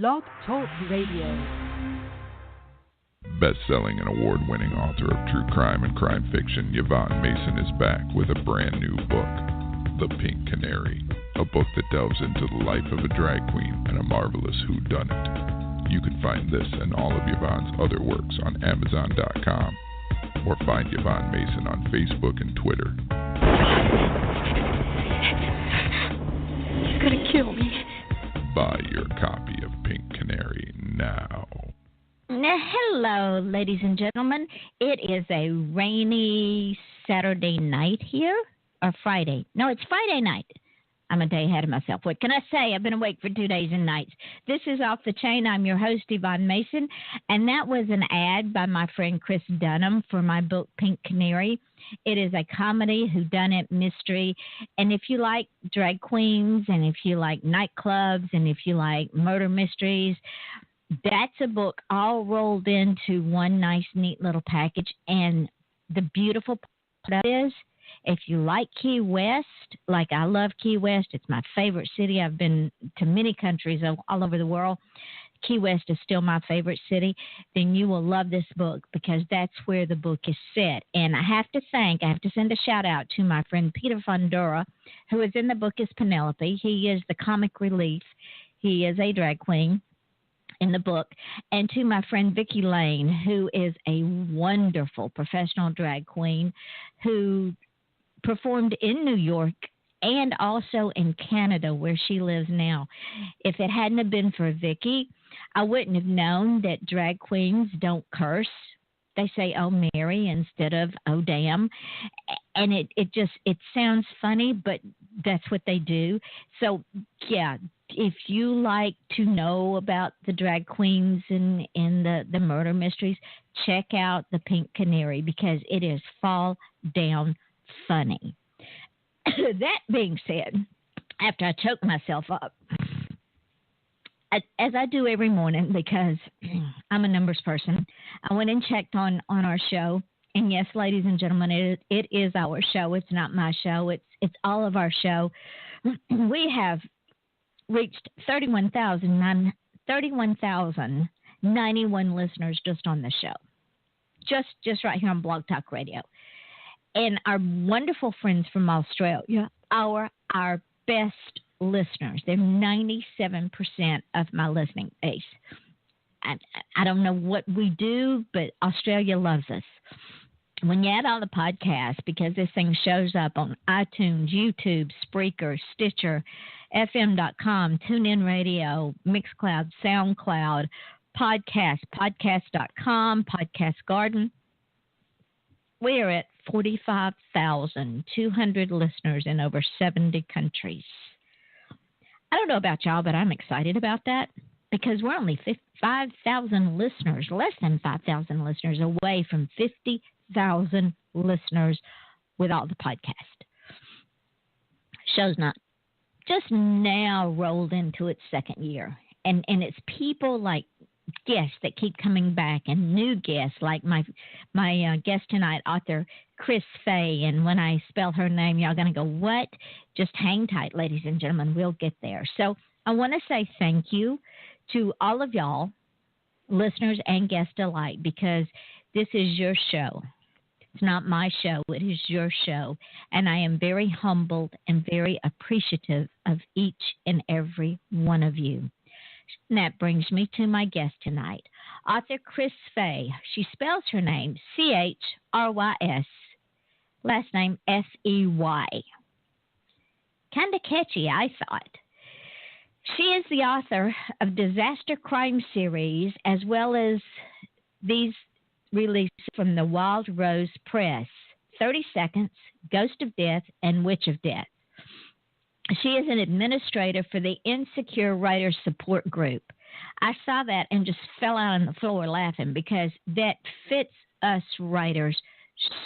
Blog Talk Radio. Best-selling and award-winning author of true crime and crime fiction, Yvonne Mason is back with a brand new book, The Pink Canary, a book that delves into the life of a drag queen and a marvelous whodunit. You can find this and all of Yvonne's other works on Amazon.com or find Yvonne Mason on Facebook and Twitter. You're gonna kill me. Buy your copy of Pink Canary now. Hello, ladies and gentlemen. It is a rainy Saturday night here, or Friday. No, it's Friday night. I'm a day ahead of myself. What can I say? I've been awake for 2 days and nights. This is Off the Chain. I'm your host, Yvonne Mason, and that was an ad by my friend Chris Dunham for my book, Pink Canary. It is a comedy, whodunit, mystery, and if you like drag queens, and if you like nightclubs, and if you like murder mysteries, that's a book all rolled into one nice, neat little package. And the beautiful part is, if you like Key West, like I love Key West, it's my favorite city. I've been to many countries all over the world. Key West is still my favorite city. Then you will love this book because that's where the book is set. And I have to send a shout out to my friend Peter Fundora, who is in the book as Penelope. He is the comic relief. He is a drag queen in the book, and to my friend Vicki Lane, who is a wonderful professional drag queen who performed in New York and also in Canada, where she lives now. If it hadn't have been for Vicki, I wouldn't have known that drag queens don't curse. They say, "Oh, Mary," instead of "Oh, damn." And it sounds funny, but that's what they do. So, yeah, if you like to know about the drag queens and the murder mysteries, check out The Pink Canary because it is fall down funny. That being said, after I choke myself up, as I do every morning because I'm a numbers person, I went and checked on our show. And yes, ladies and gentlemen, it is our show. It's not my show. It's all of our show. We have reached 31,091 listeners just on the show. Just right here on Blog Talk Radio. And our wonderful friends from Australia are our best listeners. They're 97% of my listening base. I don't know what we do, but Australia loves us. When you add all the podcasts, because this thing shows up on iTunes, YouTube, Spreaker, Stitcher, FM.com, TuneIn Radio, Mixcloud, SoundCloud, podcast.com, Podcast Garden, we are at 45,200 listeners in over 70 countries. I don't know about y'all, but I'm excited about that because we're only 5,000 listeners, less than 5,000 listeners away from 50,000 listeners with all the podcast. Show's not just now rolled into its second year. And it's people like guests that keep coming back and new guests like my guest tonight, author Chrys Fey. And when I spell her name, y'all going to go, what? Just hang tight, ladies and gentlemen. We'll get there. So I want to say thank you to all of y'all, listeners and guests alike, because this is your show. It's not my show. It is your show. And I am very humbled and very appreciative of each and every one of you. And that brings me to my guest tonight, author Chrys Fey. She spells her name Chrys, last name Fey. Kind of catchy, I thought. She is the author of Disaster Crime Series, as well as these releases from the Wild Rose Press, 30 Seconds, Ghost of Death, and Witch of Death. She is an administrator for the Insecure Writers Support Group. I saw that and just fell out on the floor laughing because that fits us writers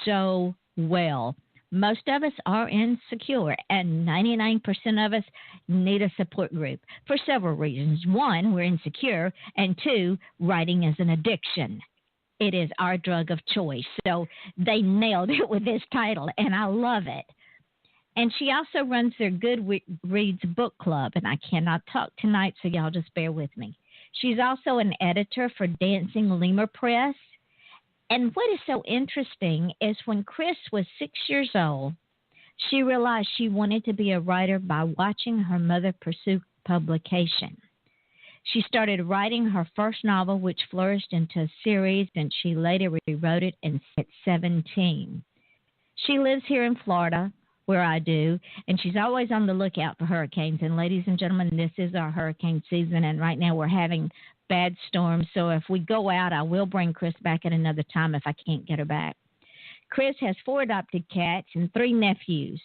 so well. Most of us are insecure, and 99% of us need a support group for several reasons. One, we're insecure, and two, writing is an addiction. It is our drug of choice. So they nailed it with this title, and I love it. And she also runs their Goodreads book club, and I cannot talk tonight, so y'all just bear with me. She's also an editor for Dancing Lemur Press. And what is so interesting is when Chrys was 6 years old, she realized she wanted to be a writer by watching her mother pursue publication. She started writing her first novel, which flourished into a series, and she later rewrote it at 17. She lives here in Florida, where I do, and she's always on the lookout for hurricanes. And ladies and gentlemen, this is our hurricane season, and right now we're having bad storms. So if we go out, I will bring Chrys back at another time if I can't get her back. Chrys has 4 adopted cats and 3 nephews.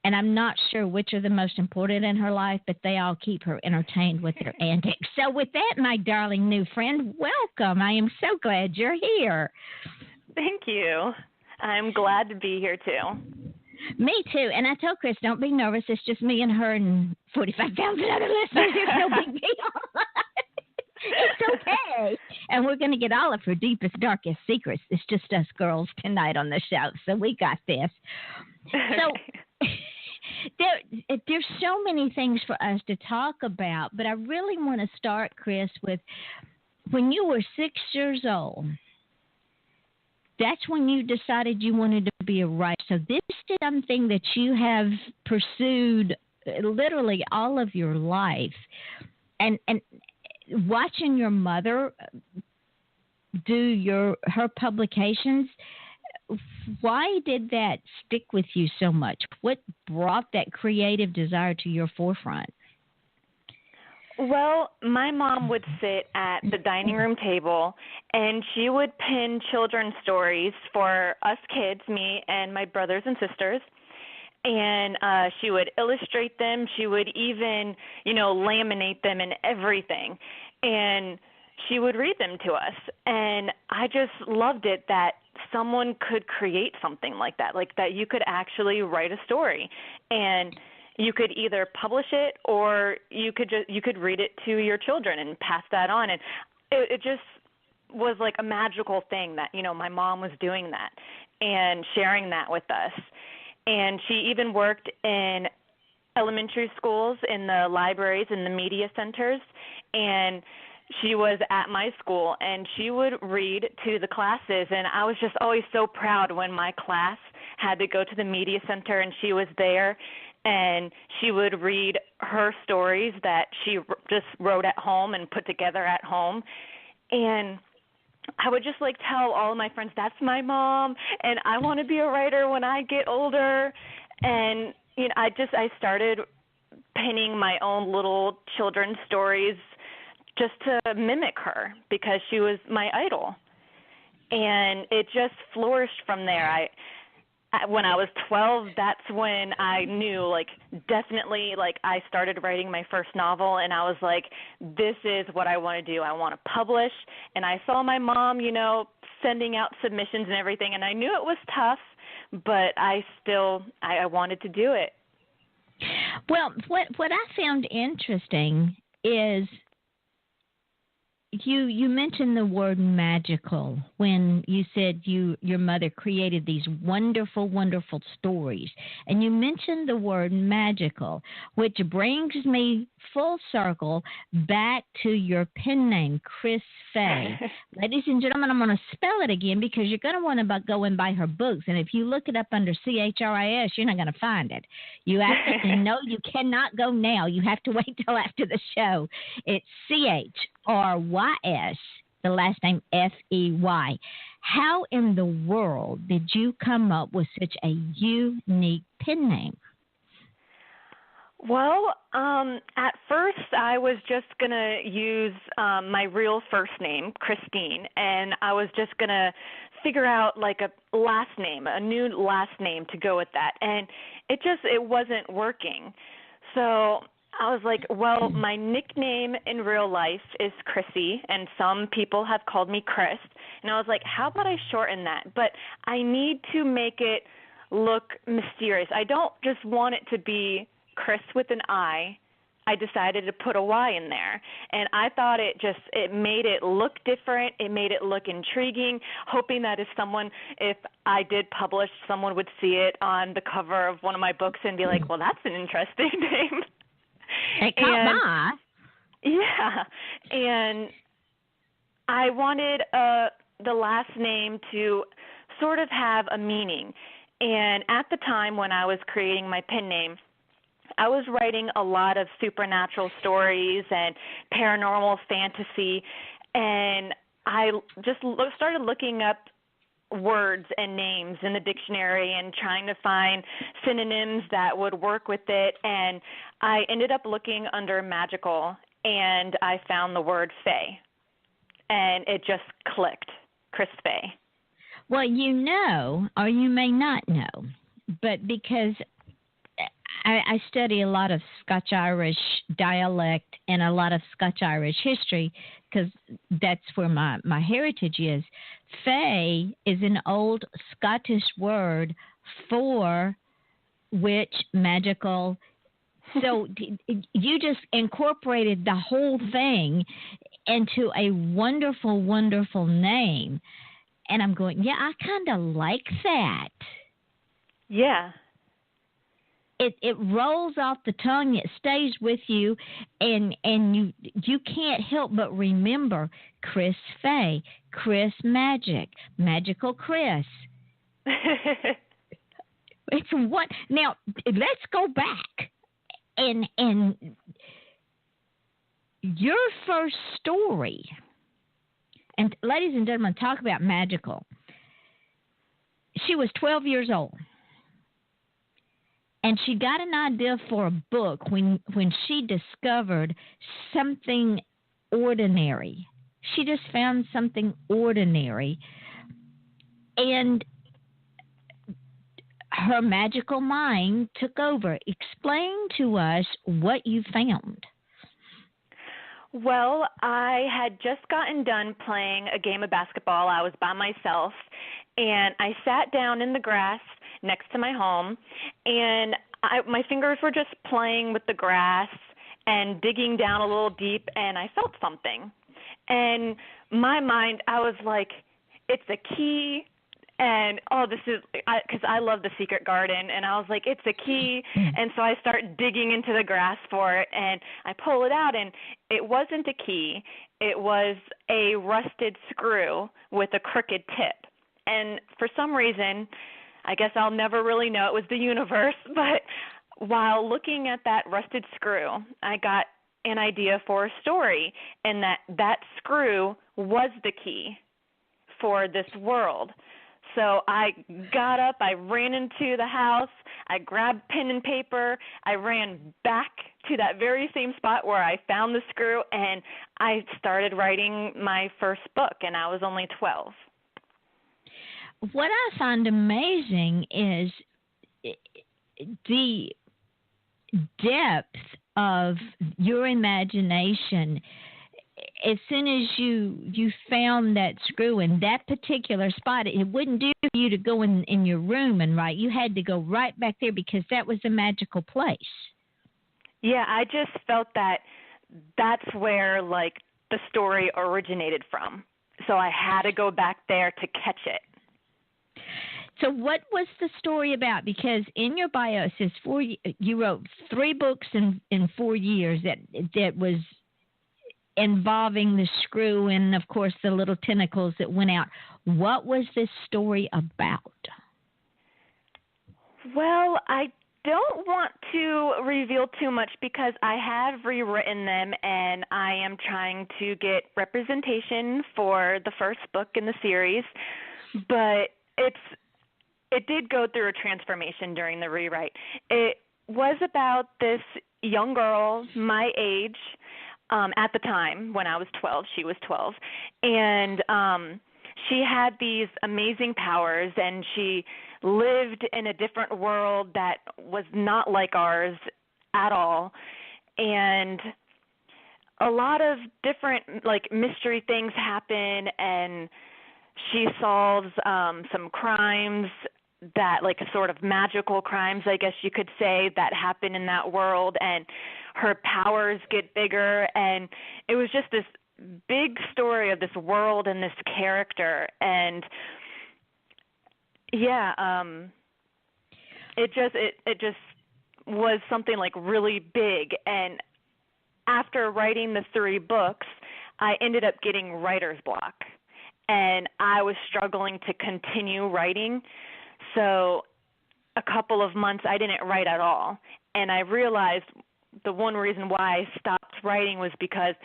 And I'm not sure which are the most important in her life, but they all keep her entertained with their antics. So with that, my darling new friend, welcome. I am so glad you're here. Thank you. I'm glad to be here, too. Me, too. And I told Chrys, don't be nervous. It's just me and her and 45,000 other listeners. It's no big deal. It's okay. And we're going to get all of her deepest, darkest secrets. It's just us girls tonight on the show. So we got this. So there's so many things for us to talk about, but I really want to start, Chrys, with when you were 6 years old. That's when you decided you wanted to be a writer. So this is something that you have pursued literally all of your life. And watching your mother do her publications, why did that stick with you so much? What brought that creative desire to your forefront? Well, my mom would sit at the dining room table, and she would pin children's stories for us kids, me and my brothers and sisters. And she would illustrate them. She would even, laminate them and everything. And she would read them to us. And I just loved it that someone could create something like that you could actually write a story. And you could either publish it or you could read it to your children and pass that on. And it just was like a magical thing that, my mom was doing that and sharing that with us. And she even worked in elementary schools, in the libraries, in the media centers, and she was at my school, and she would read to the classes, and I was just always so proud when my class had to go to the media center, and she was there, and she would read her stories that she just wrote at home and put together at home, and I would just tell all of my friends, that's my mom, and I want to be a writer when I get older. And I started penning my own little children's stories just to mimic her because she was my idol. And it just flourished from there. When I was 12, that's when I knew, definitely, I started writing my first novel, and I was like, this is what I want to do. I want to publish. And I saw my mom, sending out submissions and everything, and I knew it was tough, but I wanted to do it. Well, what I found interesting is you mentioned the word magical when you said your mother created these wonderful, wonderful stories. And you mentioned the word magical, which brings me full circle back to your pen name, Chrys Fey. Ladies and gentlemen, I'm going to spell it again because you're going to want to go and buy her books. And if you look it up under Chris, you're not going to find it. You have to no, you cannot go now. You have to wait till after the show. It's Chrys, the last name Fey. How in the world did you come up with such a unique pen name? Well, at first I was just going to use my real first name, Christine, and I was just going to figure out a last name, a new last name to go with that. And it wasn't working. So I was like, well, my nickname in real life is Chrissy, and some people have called me Chrys. And I was like, how about I shorten that? But I need to make it look mysterious. I don't just want it to be Chrys with an I. I decided to put a Y in there. And I thought it made it look different. It made it look intriguing, hoping that if I did publish, someone would see it on the cover of one of my books and be like, well, that's an interesting name. It caught my eye. Yeah, and I wanted the last name to sort of have a meaning. And at the time when I was creating my pen name, I was writing a lot of supernatural stories and paranormal fantasy, and I just started looking up words and names in the dictionary and trying to find synonyms that would work with it. And I ended up looking under magical, and I found the word Fey, and it just clicked. Chrys Fey. Well, you know, or you may not know, but because I study a lot of Scotch-Irish dialect and a lot of Scotch-Irish history because that's where my heritage is. Fey is an old Scottish word for witch, magical. So you just incorporated the whole thing into a wonderful, wonderful name. And I'm going, yeah, I kind of like that. Yeah. It rolls off the tongue. It stays with you, and you can't help but remember Chrys Fey, Chrys Magic, Magical Chrys. It's what now? Let's go back and your first story. And ladies and gentlemen, talk about magical. She was 12 years old. And she got an idea for a book when she discovered something ordinary. She just found something ordinary. And her magical mind took over. Explain to us what you found. Well, I had just gotten done playing a game of basketball. I was by myself, and I sat down in the grass next to my home, and my fingers were just playing with the grass and digging down a little deep, and I felt something. And my mind, I was like, it's a key. And, this is – because I love The Secret Garden. And I was like, it's a key. And so I start digging into the grass for it, and I pull it out, and it wasn't a key. It was a rusted screw with a crooked tip. And for some reason, I guess I'll never really know, it was the universe, but while looking at that rusted screw, I got an idea for a story, and that screw was the key for this world. So I got up, I ran into the house, I grabbed pen and paper, I ran back to that very same spot where I found the screw, and I started writing my first book, and I was only 12. What I find amazing is the depth of your imagination. As soon as you found that screw in that particular spot, it wouldn't do for you to go in your room and write. You had to go right back there because that was a magical place. Yeah, I just felt that's where, like, the story originated from. So I had to go back there to catch it. So what was the story about? Because in your bio it says you wrote 3 books in 4 years that was involving the screw and, of course, the little tentacles that went out. What was this story about? Well, I don't want to reveal too much because I have rewritten them, and I am trying to get representation for the first book in the series. But it did go through a transformation during the rewrite. It was about this young girl, my age, at the time when I was 12. She was 12. And she had these amazing powers, and she lived in a different world that was not like ours at all. And a lot of different, like, mystery things happen, and she solves some crimes that, like, sort of magical crimes, I guess you could say, that happen in that world, and her powers get bigger, and it was just this big story of this world and this character, and it just was something, like, really big, and after writing the 3 books, I ended up getting writer's block, and I was struggling to continue writing. So a couple of months I didn't write at all, and I realized the one reason why I stopped writing was because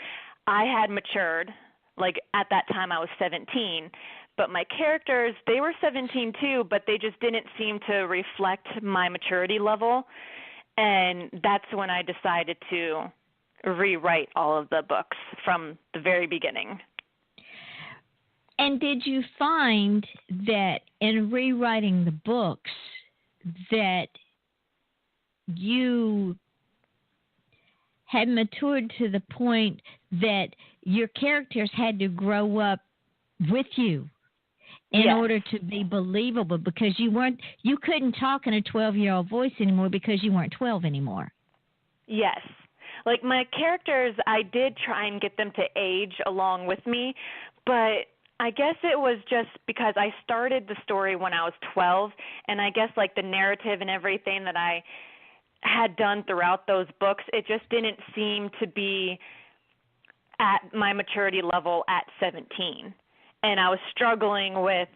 I had matured. Like at that time I was 17, but my characters, they were 17 too, but they just didn't seem to reflect my maturity level, and that's when I decided to rewrite all of the books from the very beginning. And did you find that in rewriting the books that you had matured to the point that your characters had to grow up with you in Yes. order to be believable, because you couldn't talk in a 12-year-old voice anymore because you weren't 12 anymore? Yes. Like my characters, I did try and get them to age along with me, but I guess it was just because I started the story when I was 12, and I guess like the narrative and everything that I had done throughout those books, it just didn't seem to be at my maturity level at 17. And I was struggling with,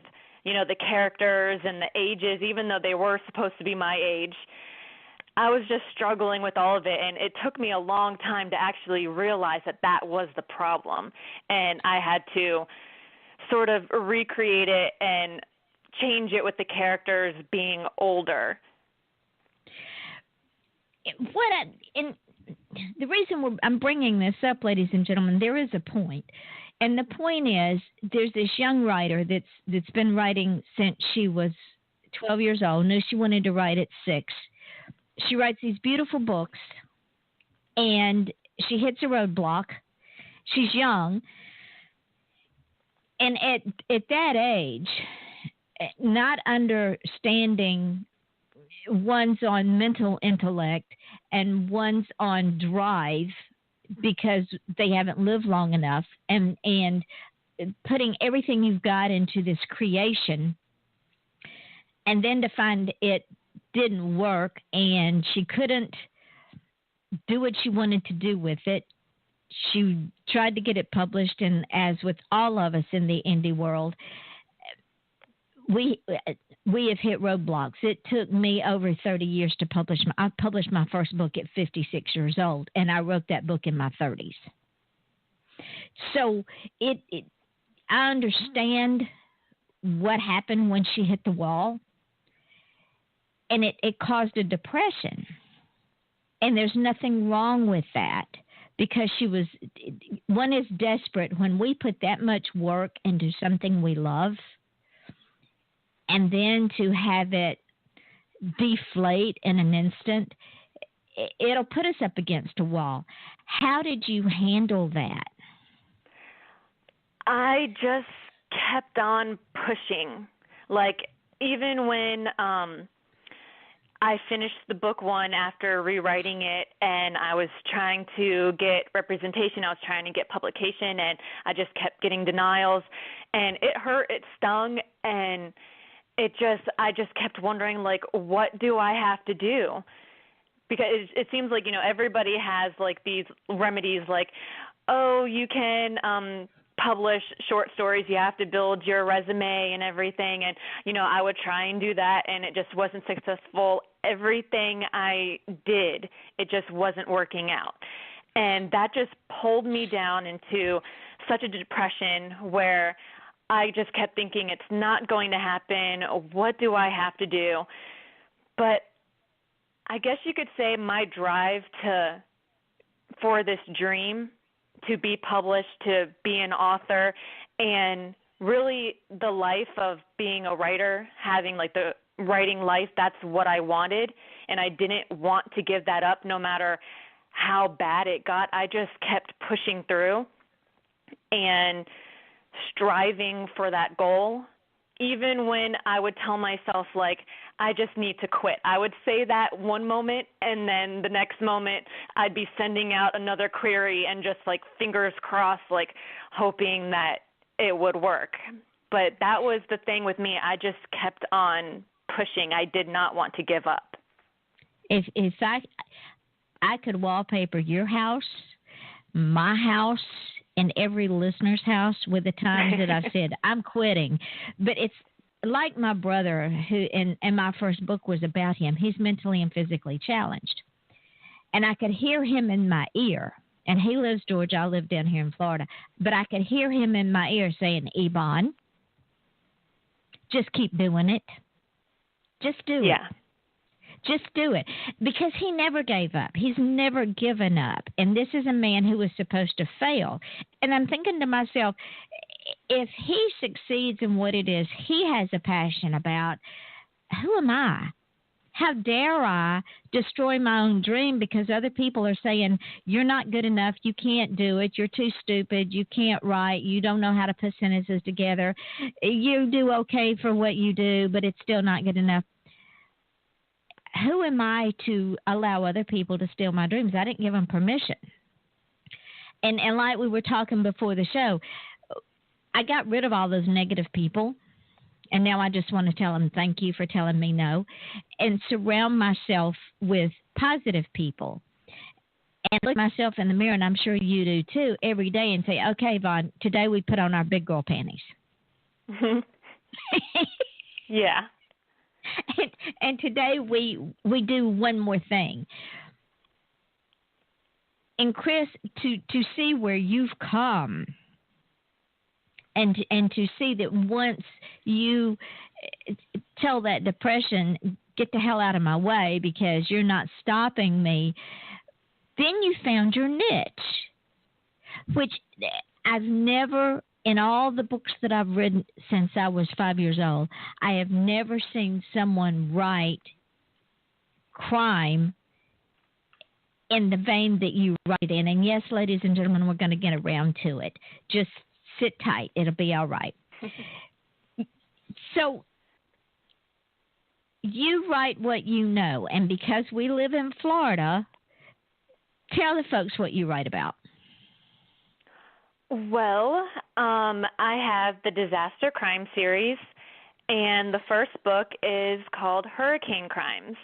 the characters and the ages, even though they were supposed to be my age. I was just struggling with all of it, and it took me a long time to actually realize that that was the problem. And I had to sort of recreate it and change it with the characters being older. The reason I'm bringing this up, ladies and gentlemen, there is a point. And the point is, there's this young writer that's been writing since she was 12 years old, knew she wanted to write at 6. She writes these beautiful books, and she hits a roadblock. She's young. And at that age, not understanding one's on mental intellect and one's on drive because they haven't lived long enough, and putting everything you've got into this creation, and then to find it didn't work and she couldn't do what she wanted to do with it. She tried to get it published, and as with all of us in the indie world, we have hit roadblocks. It took me over 30 years to publish. I published my first book at 56 years old, and I wrote that book in my 30s. So I understand what happened when she hit the wall, and it caused a depression. And there's nothing wrong with that, because one is desperate when we put that much work into something we love, and then to have it deflate in an instant, it'll put us up against a wall. How did you handle that? I just kept on pushing. Like, even when I finished the book 1 after rewriting it, and I was trying to get representation, I was trying to get publication, and I just kept getting denials, and it hurt, it stung, and I just kept wondering, like, what do I have to do? Because it seems like, everybody has, like, these remedies, like, oh, you can publish short stories, you have to build your resume and everything, and, I would try and do that, and it just wasn't successful. Everything I did, it just wasn't working out. And that just pulled me down into such a depression where I just kept thinking, it's not going to happen. What do I have to do? But I guess you could say my drive for this dream to be published, to be an author, and really the life of being a writer, having like the writing life, that's what I wanted. And I didn't want to give that up no matter how bad it got. I just kept pushing through and striving for that goal, even when I would tell myself, like, I just need to quit. I would say that one moment, and then the next moment I'd be sending out another query and just, like, fingers crossed, like, hoping that it would work. But that was the thing with me. I just kept on pushing. I did not want to give up. If I could wallpaper your house my house and every listener's house with the times that I've said, I'm quitting. But it's like my brother, who, and my first book was about him. He's mentally and physically challenged. And I could hear him in my ear. And he lives Georgia. I live down here in Florida. But I could hear him in my ear saying, Yvonne, just keep doing it. Just do it. Just do it. Because he never gave up. He's never given up. And this is a man who was supposed to fail. And I'm thinking to myself, if he succeeds in what it is he has a passion about, who am I? How dare I destroy my own dream because other people are saying, you're not good enough, you can't do it, you're too stupid, you can't write, you don't know how to put sentences together, you do okay for what you do, but it's still not good enough. Who am I to allow other people to steal my dreams? I didn't give them permission. And like we were talking before the show, I got rid of all those negative people. And now I just want to tell them thank you for telling me no, and surround myself with positive people. And look at myself in the mirror, and I'm sure you do too, every day and say, okay, Vaughn, today we put on our big girl panties. Yeah. And today we do one more thing. And Chrys, to see where you've come, and to see that once you tell that depression, get the hell out of my way because you're not stopping me, then you found your niche, which I've never, in all the books that I've written since I was 5 years old, I have never seen someone write crime in the vein that you write in. And yes, ladies and gentlemen, we're going to get around to it. Just sit tight. It'll be all right. So you write what you know. And because we live in Florida, tell the folks what you write about. Well, I have the Disaster Crime series, and the first book is called Hurricane Crimes.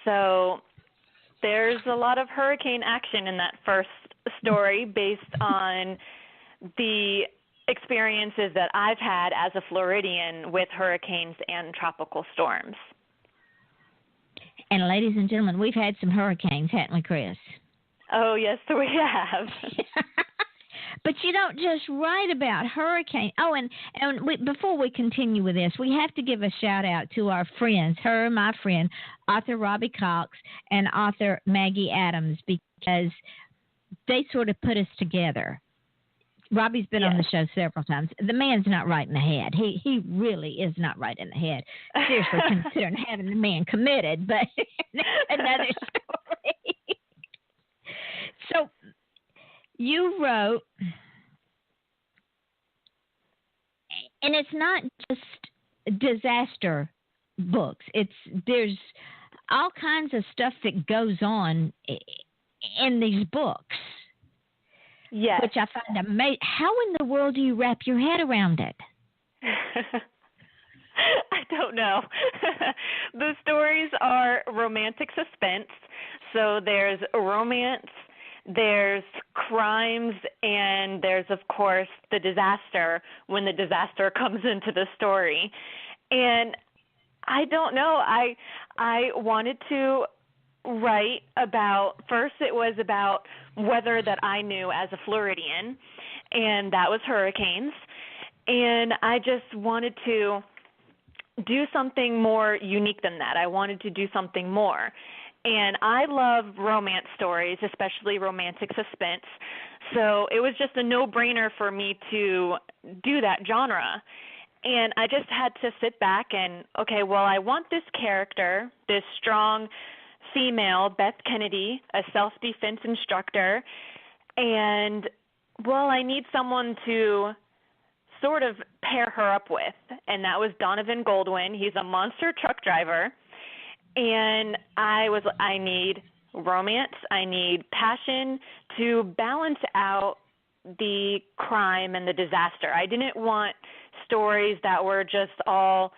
So there's a lot of hurricane action in that first story based on the experiences that I've had as a Floridian with hurricanes and tropical storms. And ladies and gentlemen, we've had some hurricanes, haven't we, Chrys? Oh, yes, we have. But you don't just write about hurricanes. Oh, and before we continue with this, we have to give a shout-out to our friends, my friend, author Robbie Cox and author Maggie Adams, because they sort of put us together. Robbie's been on the show several times. The man's not right in the head. He really is not right in the head. Seriously, considering having the man committed, but another story. So you wrote, and it's not just disaster books. There's all kinds of stuff that goes on in these books. Yes. Which I find amazing. How in the world do you wrap your head around it? I don't know. The stories are romantic suspense. So there's romance, there's crimes, and there's, of course, the disaster when the disaster comes into the story. And I don't know. I wanted to write about, first it was about weather that I knew as a Floridian, and that was hurricanes. And I just wanted to do something more unique than that. I wanted to do something more. And I love romance stories, especially romantic suspense. So it was just a no-brainer for me to do that genre. And I just had to sit back and, okay, well, I want this character, this strong female, Beth Kennedy, a self-defense instructor, and, well, I need someone to sort of pair her up with, and that was Donovan Goldwyn. He's a monster truck driver, and I need romance, I need passion to balance out the crime and the disaster. I didn't want stories that were just all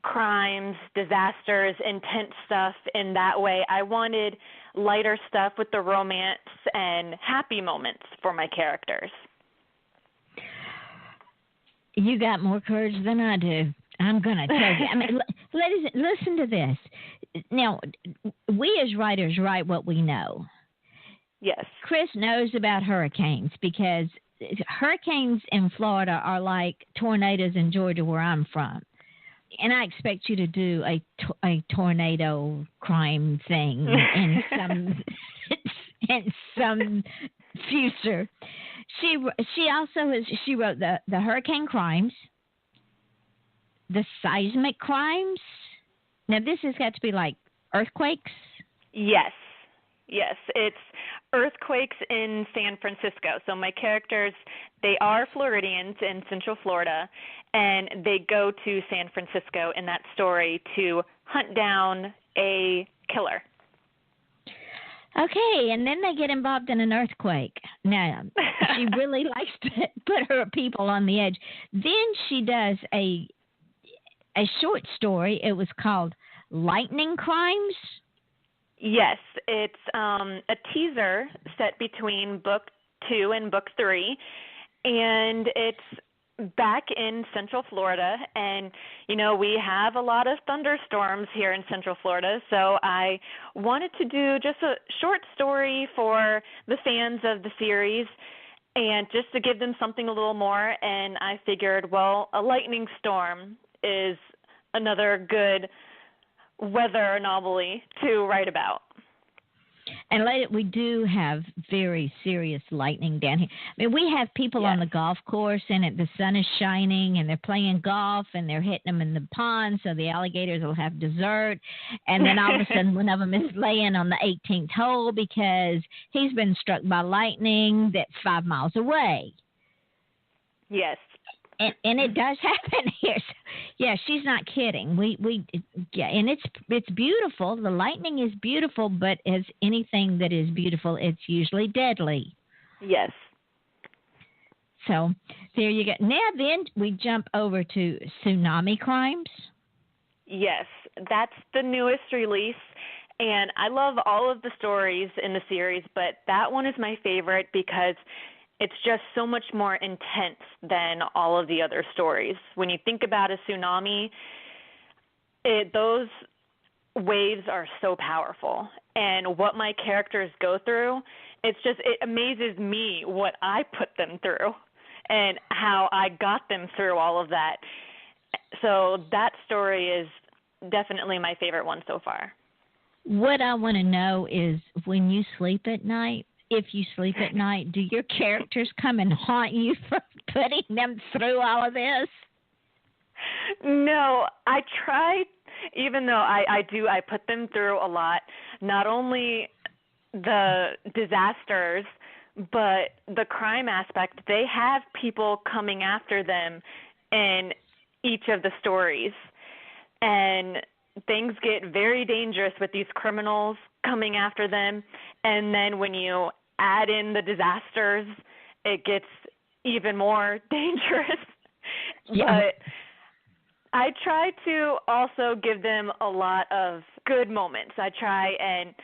crimes, disasters, intense stuff in that way. I wanted lighter stuff with the romance and happy moments for my characters. You got more courage than I do. I'm going to tell you. I mean, ladies, listen to this. Now, we as writers write what we know. Yes. Chrys knows about hurricanes because hurricanes in Florida are like tornadoes in Georgia where I'm from. And I expect you to do a tornado crime thing in some future. She wrote the hurricane crimes, the seismic crimes. Now this has got to be like earthquakes. Yes, it's earthquakes in San Francisco. So my characters, they are Floridians in Central Florida, and they go to San Francisco in that story to hunt down a killer. Okay, and then they get involved in an earthquake. Now, she really likes to put her people on the edge. Then she does a short story. It was called Lightning Crimes. Yes, it's a teaser set between book 2 and book 3, and it's back in Central Florida, and we have a lot of thunderstorms here in Central Florida, so I wanted to do just a short story for the fans of the series and just to give them something a little more, and I figured, well, a lightning storm is another good weather anomaly to write about. And we do have very serious lightning down here. I mean, we have people on the golf course, and the sun is shining, and they're playing golf, and they're hitting them in the pond, so the alligators will have dessert. And then all of a sudden, one of them is laying on the 18th hole because he's been struck by lightning that's 5 miles away. Yes. And it does happen here. So, yeah, she's not kidding. And it's beautiful. The lightning is beautiful, but as anything that is beautiful, it's usually deadly. Yes. So there you go. Now then, we jump over to Tsunami Crimes. Yes, that's the newest release. And I love all of the stories in the series, but that one is my favorite because it's just so much more intense than all of the other stories. When you think about a tsunami, those waves are so powerful. And what my characters go through, it amazes me what I put them through and how I got them through all of that. So that story is definitely my favorite one so far. What I want to know is when you sleep at night, if you sleep at night, do your characters come and haunt you for putting them through all of this? No, I try, even though I put them through a lot, not only the disasters, but the crime aspect. They have people coming after them in each of the stories, and things get very dangerous with these criminals coming after them, and then when you add in the disasters, it gets even more dangerous. Yeah. But I try to also give them a lot of good moments. I try and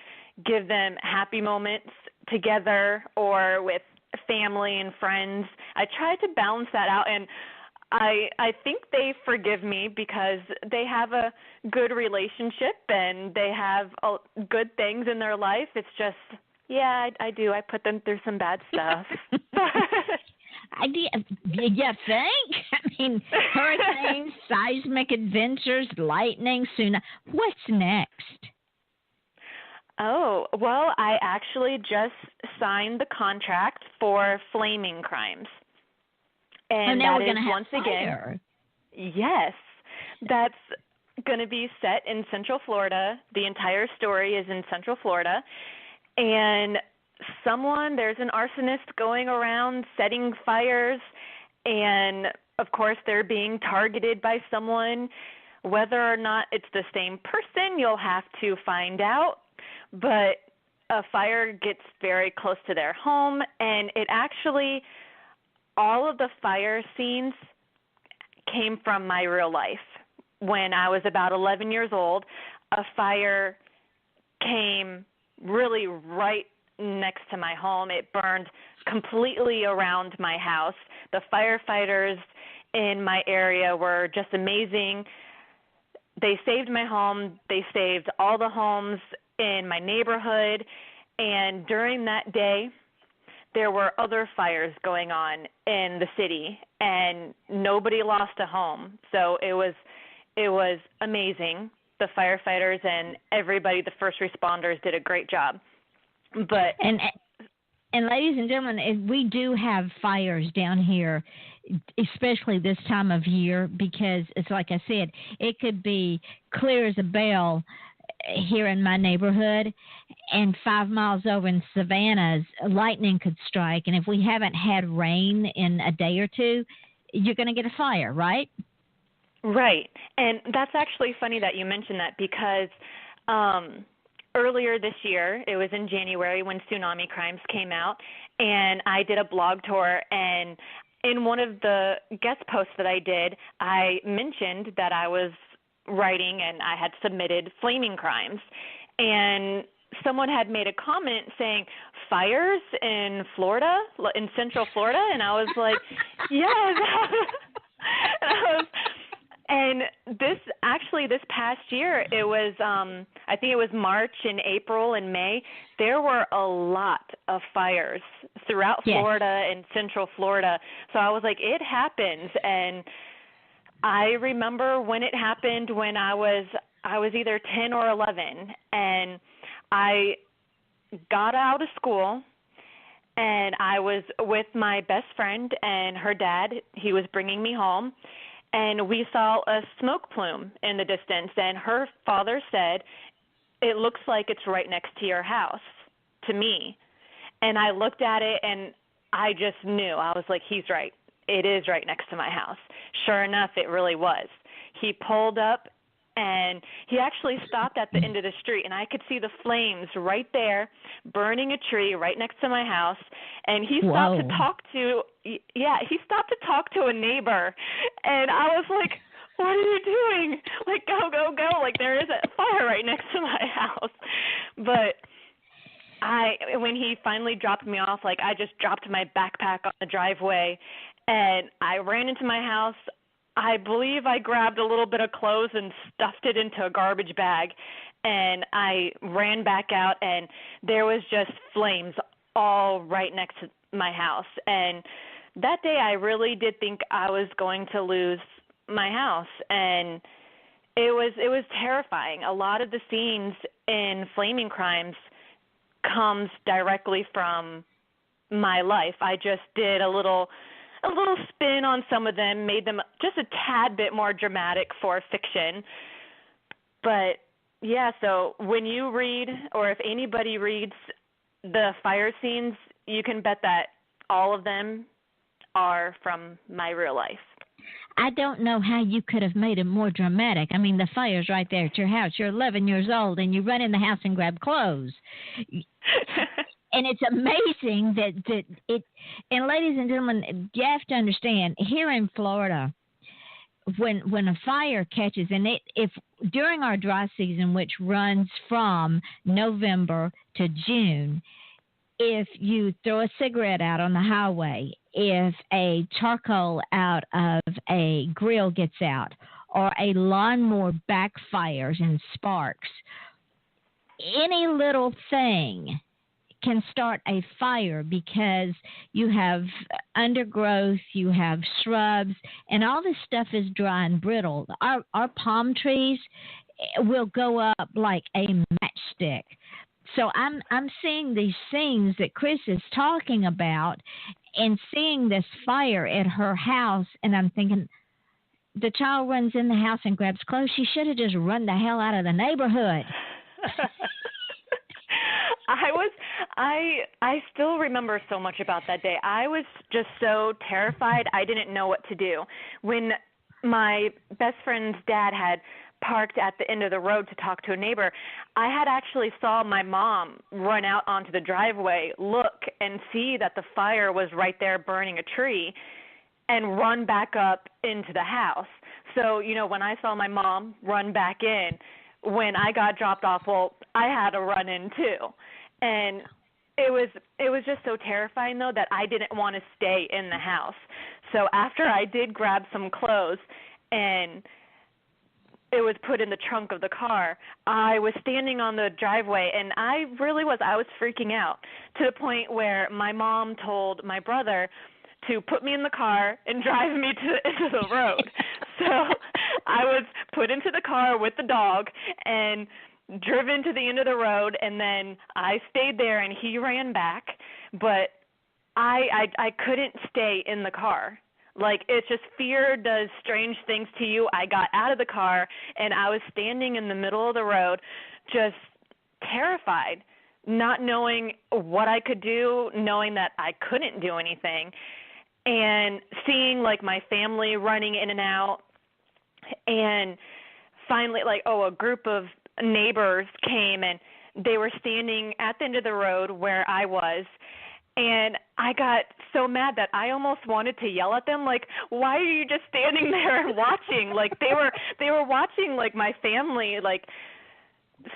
give them happy moments together or with family and friends. I try to balance that out, and I think they forgive me because they have a good relationship and they have good things in their life. It's just, yeah, I do. I put them through some bad stuff. You think? I mean, hurricanes, seismic adventures, lightning, tsunami. What's next? Oh, well, I actually just signed the contract for Flaming Crimes. And now that we're is once fire. Again, yes, that's going to be set in Central Florida. The entire story is in Central Florida. And there's an arsonist going around setting fires, and of course they're being targeted by someone. Whether or not it's the same person, you'll have to find out, but a fire gets very close to their home, and all of the fire scenes came from my real life. When I was about 11 years old, a fire came really right next to my home. It burned completely around my house. The firefighters in my area were just amazing. They saved my home. They saved all the homes in my neighborhood. And during that day, there were other fires going on in the city, and nobody lost a home. So it was amazing. The firefighters and everybody, the first responders, did a great job. But and ladies and gentlemen, we do have fires down here, especially this time of year, because it's like I said, it could be clear as a bell here in my neighborhood, and 5 miles over in Savannah, lightning could strike. And if we haven't had rain in a day or two, you're going to get a fire, right? Right. And that's actually funny that you mentioned that, because earlier this year, it was in January when Tsunami Crimes came out, and I did a blog tour, and in one of the guest posts that I did, I mentioned that I was writing and I had submitted flaming crimes, and someone had made a comment saying fires in Florida, in Central Florida, and I was like, yes. And this past year, it was, I think it was March and April and May, there were a lot of fires throughout Florida and Central Florida. So I was like, it happens. And I remember when it happened when I was either 10 or 11, and I got out of school, and I was with my best friend and her dad. He was bringing me home, and we saw a smoke plume in the distance, and her father said, "It looks like it's right next to your house," to me. And I looked at it, and I just knew. I was like, he's right. It is right next to my house. Sure enough, it really was. He pulled up, and he actually stopped at the end of the street, and I could see the flames right there, burning a tree right next to my house. And he stopped to talk to, a neighbor, and I was like, "What are you doing? Like, go, go, go! Like, there is a fire right next to my house." But when he finally dropped me off, like, I just dropped my backpack on the driveway, and I ran into my house. I believe I grabbed a little bit of clothes and stuffed it into a garbage bag, and I ran back out, and there was just flames all right next to my house. And that day I really did think I was going to lose my house, and it was terrifying. A lot of the scenes in Flaming Crimes comes directly from my life. I just did a little spin on some of them, made them just a tad bit more dramatic for fiction. But yeah, so when you read, or if anybody reads the fire scenes, you can bet that all of them are from my real life. I don't know how you could have made it more dramatic. I mean, the fire's right there at your house. You're 11 years old, and you run in the house and grab clothes. And it's amazing that it. And ladies and gentlemen, you have to understand, here in Florida, when a fire catches, and if during our dry season, which runs from November to June, if you throw a cigarette out on the highway, if a charcoal out of a grill gets out, or a lawnmower backfires and sparks, any little thing can start a fire, because you have undergrowth, you have shrubs, and all this stuff is dry and brittle. Our palm trees will go up like a matchstick. So I'm seeing these scenes that Chrys is talking about, and seeing this fire at her house, and I'm thinking, the child runs in the house and grabs clothes. She should have just run the hell out of the neighborhood. I still remember so much about that day. I was just so terrified. I didn't know what to do. When my best friend's dad had parked at the end of the road to talk to a neighbor, I had actually saw my mom run out onto the driveway, look and see that the fire was right there burning a tree, and run back up into the house. So, when I saw my mom run back in, when I got dropped off, well, I had to run in too. And it was just so terrifying, though, that I didn't want to stay in the house. So after I did grab some clothes and it was put in the trunk of the car, I was standing on the driveway, and I was freaking out to the point where my mom told my brother to put me in the car and drive me into the road. So I was put into the car with the dog and driven to the end of the road, and then I stayed there and he ran back, but I couldn't stay in the car. Like, it's just fear does strange things to you. I got out of the car, and I was standing in the middle of the road just terrified, not knowing what I could do, knowing that I couldn't do anything, and seeing, like, my family running in and out. And finally, a group of neighbors came, and they were standing at the end of the road where I was. And I got so mad that I almost wanted to yell at them, like, why are you just standing there and watching? Like, they were watching, like, my family, like,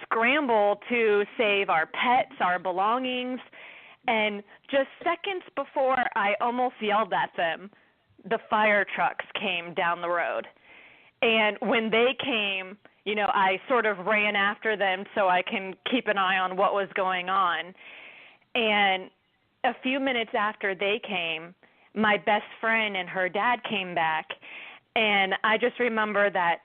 scramble to save our pets, our belongings. And just seconds before I almost yelled at them, the fire trucks came down the road. And when they came, I sort of ran after them so I can keep an eye on what was going on. And a few minutes after they came, my best friend and her dad came back, and I just remember that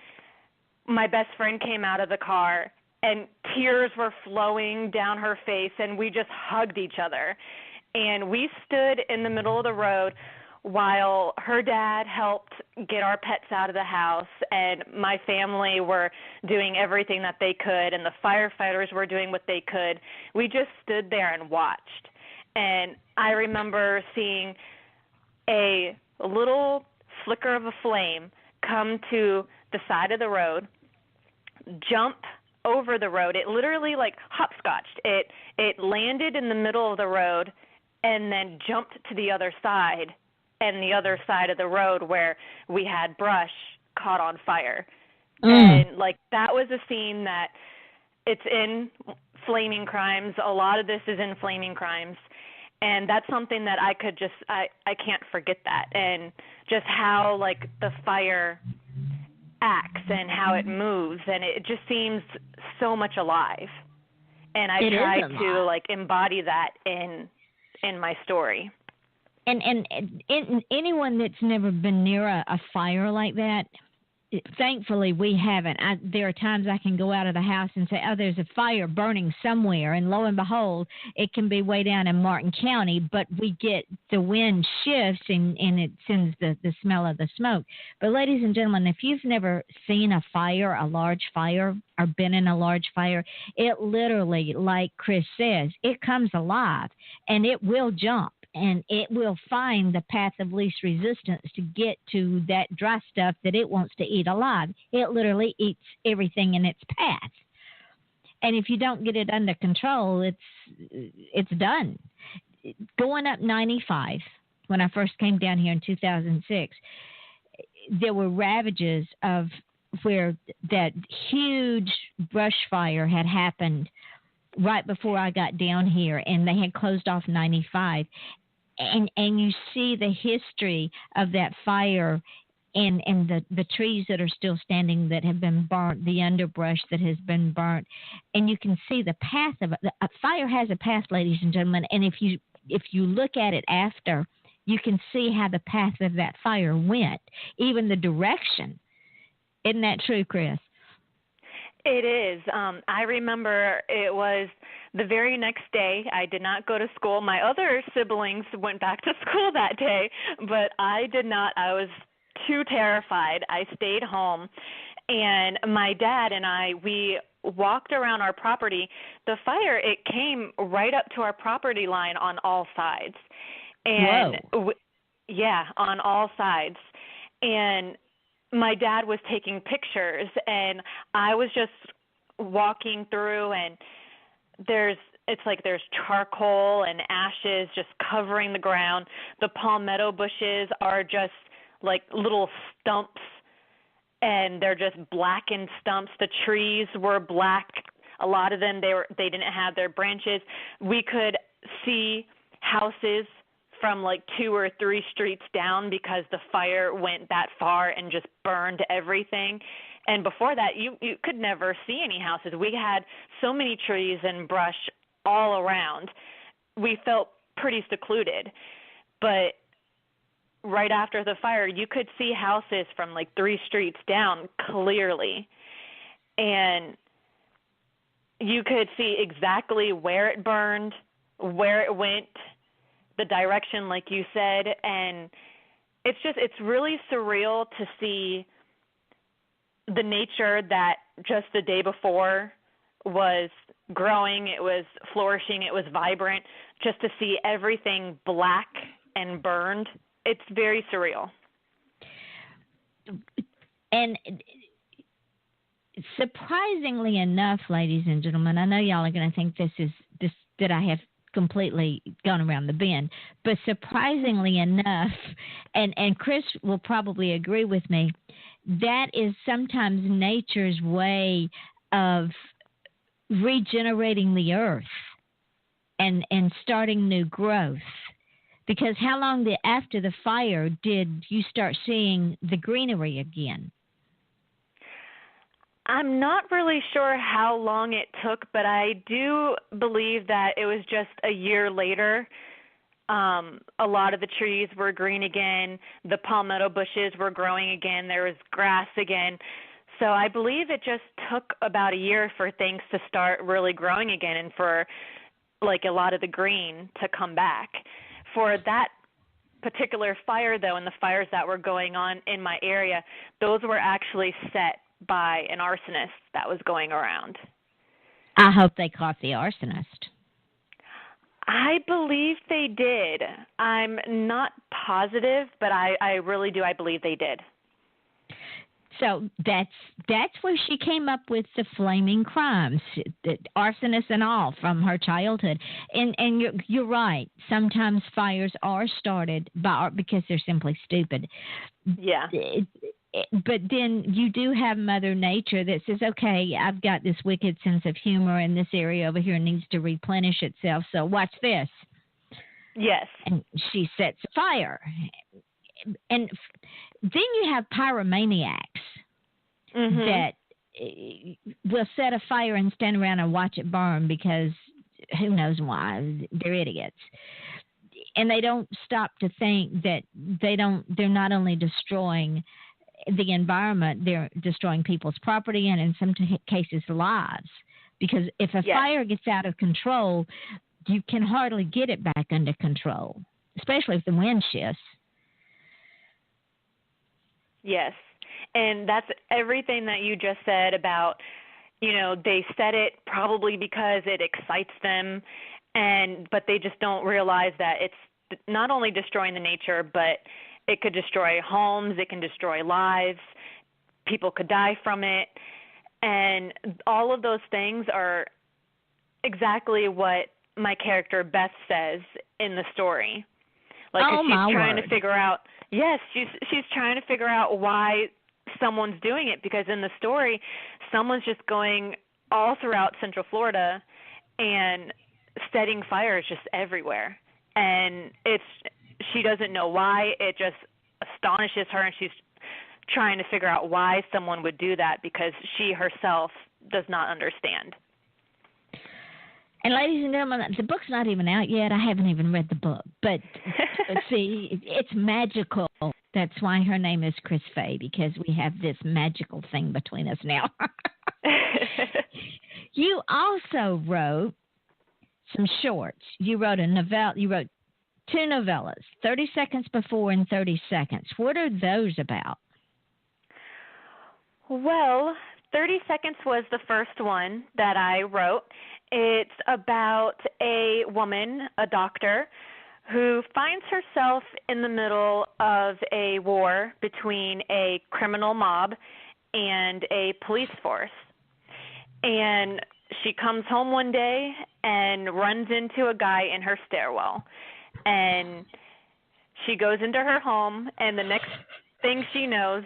my best friend came out of the car, and tears were flowing down her face, and we just hugged each other. And we stood in the middle of the road while her dad helped get our pets out of the house, and my family were doing everything that they could, and the firefighters were doing what they could. We just stood there and watched. And I remember seeing a little flicker of a flame come to the side of the road, jump over the road. It literally, like, hopscotched. It landed in the middle of the road and then jumped to the other side, and the other side of the road where we had brush caught on fire. And, like, that was a scene that it's in Flaming Crimes. A lot of this is in Flaming Crimes. And that's something that I can't forget that. And just how, like, the fire acts and how it moves, and it just seems so much alive. And I try to, like, embody that in my story. And anyone that's never been near a fire like that, thankfully we haven't. There are times I can go out of the house and say, oh, there's a fire burning somewhere, and lo and behold, it can be way down in Martin County, but we get the wind shifts and it sends the smell of the smoke. But ladies and gentlemen, if you've never seen a fire, a large fire, or been in a large fire, it literally, like Chrys says, it comes alive and it will jump. And it will find the path of least resistance to get to that dry stuff that it wants to eat alive. It literally eats everything in its path. And if you don't get it under control, it's done. Going up 95, when I first came down here in 2006, there were ravages of where that huge brush fire had happened right before I got down here, and they had closed off 95. And you see the history of that fire and the trees that are still standing that have been burnt, the underbrush that has been burnt, and you can see the path of it. A fire has a path, ladies and gentlemen, and if you look at it after, you can see how the path of that fire went, even the direction. Isn't that true, Chrys? It is. I remember it was the very next day. I did not go to school. My other siblings went back to school that day, but I did not. I was too terrified. I stayed home, and my dad and I, we walked around our property. The fire, it came right up to our property line on all sides. And on all sides. And my dad was taking pictures, and I was just walking through, and there's charcoal and ashes just covering the ground. The palmetto bushes are just like little stumps, and they're just blackened stumps. The trees were black. A lot of them, they didn't have their branches. We could see houses from like 2 or 3 streets down because the fire went that far and just burned everything. And before that, you could never see any houses. We had so many trees and brush all around. We felt pretty secluded. But right after the fire, you could see houses from like 3 streets down clearly. And you could see exactly where it burned, where it went, the direction, like you said. And it's really surreal to see the nature that just the day before was growing, it was flourishing, it was vibrant, just to see everything black and burned. It's very surreal. And surprisingly enough, ladies and gentlemen, I know y'all are going to think that I have completely gone around the bend, but surprisingly enough, and Chrys will probably agree with me, that is sometimes nature's way of regenerating the earth and starting new growth. Because how long after the fire did you start seeing the greenery again? I'm not really sure how long it took, but I do believe that it was just a year later. A lot of the trees were green again. The palmetto bushes were growing again. There was grass again. So I believe it just took about a year for things to start really growing again and for like a lot of the green to come back. For that particular fire, though, and the fires that were going on in my area, those were actually set by an arsonist that was going around. I hope they caught the arsonist. I believe they did. I'm not positive, but I really do. I believe they did. So that's where she came up with the flaming crimes, the arsonists and all from her childhood. And you're right. Sometimes fires are started because they're simply stupid. Yeah. But then you do have Mother Nature that says, okay, I've got this wicked sense of humor, and this area over here needs to replenish itself. So watch this. Yes. And she sets fire. And then you have pyromaniacs that will set a fire and stand around and watch it burn because who knows why. They're idiots. And they don't stop to think that they're not only destroying the environment, they're destroying people's property and in some cases lives. Because if a fire gets out of control, you can hardly get it back under control, especially if the wind shifts. Yes. And that's everything that you just said about, they set it probably because it excites them, but they just don't realize that it's not only destroying the nature, but it could destroy homes, it can destroy lives, people could die from it, and all of those things are exactly what my character Beth says in the story. Like she's trying to figure out, she's trying to figure out why someone's doing it, because in the story, someone's just going all throughout Central Florida and setting fires just everywhere. And she doesn't know why. It just astonishes her, and she's trying to figure out why someone would do that because she herself does not understand. And ladies and gentlemen, the book's not even out yet. I haven't even read the book. But see, it's magical. That's why her name is Chrys Fey, because we have this magical thing between us now. You also wrote some shorts. You wrote a novella. You wrote 2 novellas, 30 Seconds Before and 30 Seconds. What are those about? Well, 30 Seconds was the first one that I wrote. It's about a woman, a doctor, who finds herself in the middle of a war between a criminal mob and a police force. And she comes home one day and runs into a guy in her stairwell. And she goes into her home, and the next thing she knows,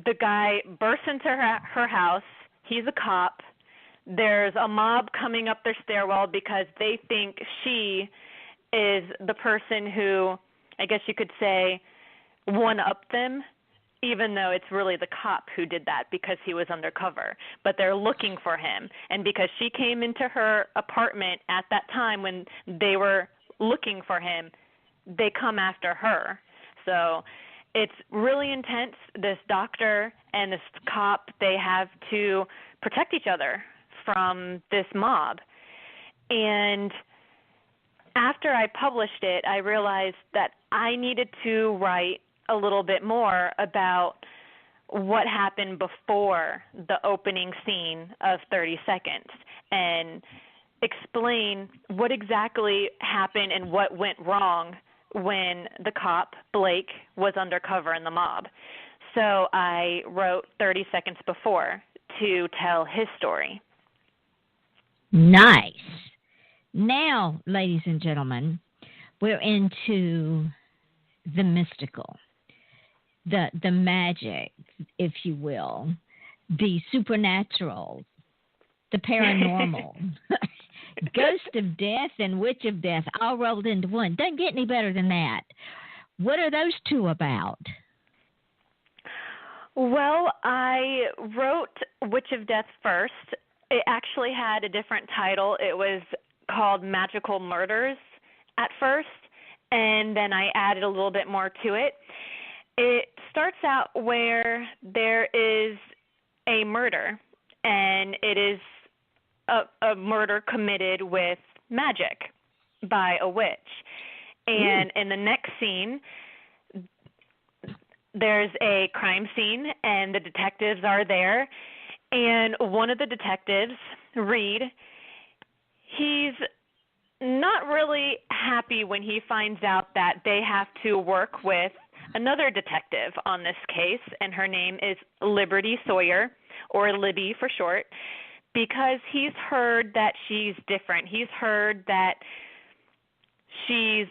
the guy bursts into her house. He's a cop. There's a mob coming up their stairwell because they think she is the person who, I guess you could say, one-upped them, even though it's really the cop who did that because he was undercover. But they're looking for him. And because she came into her apartment at that time when they were looking for him, they come after her. So it's really intense. This doctor and this cop, they have to protect each other from this mob. And after I published it, I realized that I needed to write a little bit more about what happened before the opening scene of 30 Seconds and explain what exactly happened and what went wrong when the cop, Blake, was undercover in the mob. So I wrote 30 Seconds Before to tell his story. Nice. Now, ladies and gentlemen, we're into the mystical, the magic, if you will, the supernatural, the paranormal. Ghost of Death and Witch of Death all rolled into one. Doesn't get any better than that. What are those two about? Well, I wrote Witch of Death first. It actually had a different title. It was called Magical Murders at first, and then I added a little bit more to it. It starts out where there is a murder, and it is a murder committed with magic by a witch. And in the next scene, there's a crime scene, and the detectives are there. And one of the detectives, Reed, he's not really happy when he finds out that they have to work with another detective on this case, and her name is Liberty Sawyer, or Libby for short, because he's heard that she's different. He's heard that she's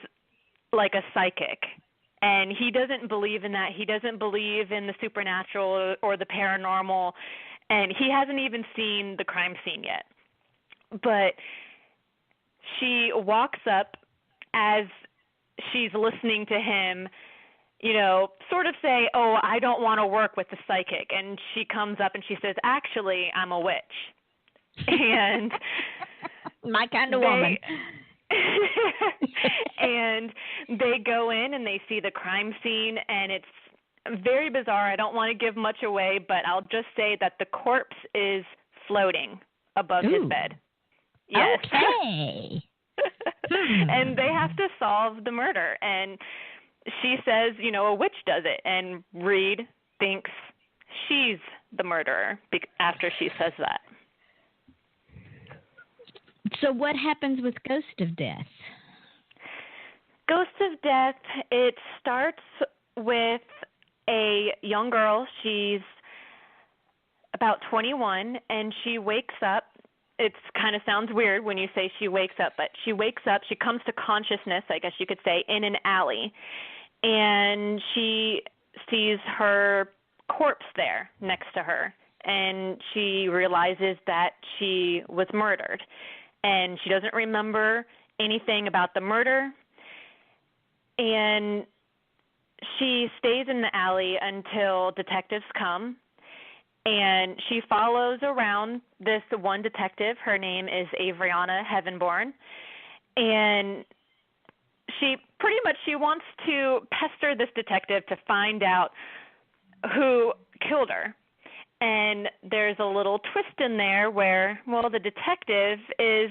like a psychic, and he doesn't believe in that. He doesn't believe in the supernatural or the paranormal, and he hasn't even seen the crime scene yet. But she walks up as she's listening to him, you know, sort of say, oh, I don't want to work with the psychic. And she comes up and she says, actually, I'm a witch. And my kind of woman. And they go in and they see the crime scene, and it's very bizarre. I don't want to give much away, but I'll just say that the corpse is floating above his bed. Yes. Okay. And they have to solve the murder. And she says, you know, a witch does it. And Reed thinks she's the murderer after she says that. So what happens with Ghost of Death? Ghost of Death, it starts with a young girl. She's about 21, and she wakes up. It kind of sounds weird when you say she wakes up, but she wakes up. She comes to consciousness, I guess you could say, in an alley, and she sees her corpse there next to her, and she realizes that she was murdered. And she doesn't remember anything about the murder. And she stays in the alley until detectives come. And she follows around this one detective. Her name is Avriana Heavenborn. And she wants to pester this detective to find out who killed her. And there's a little twist in there where, well, the detective is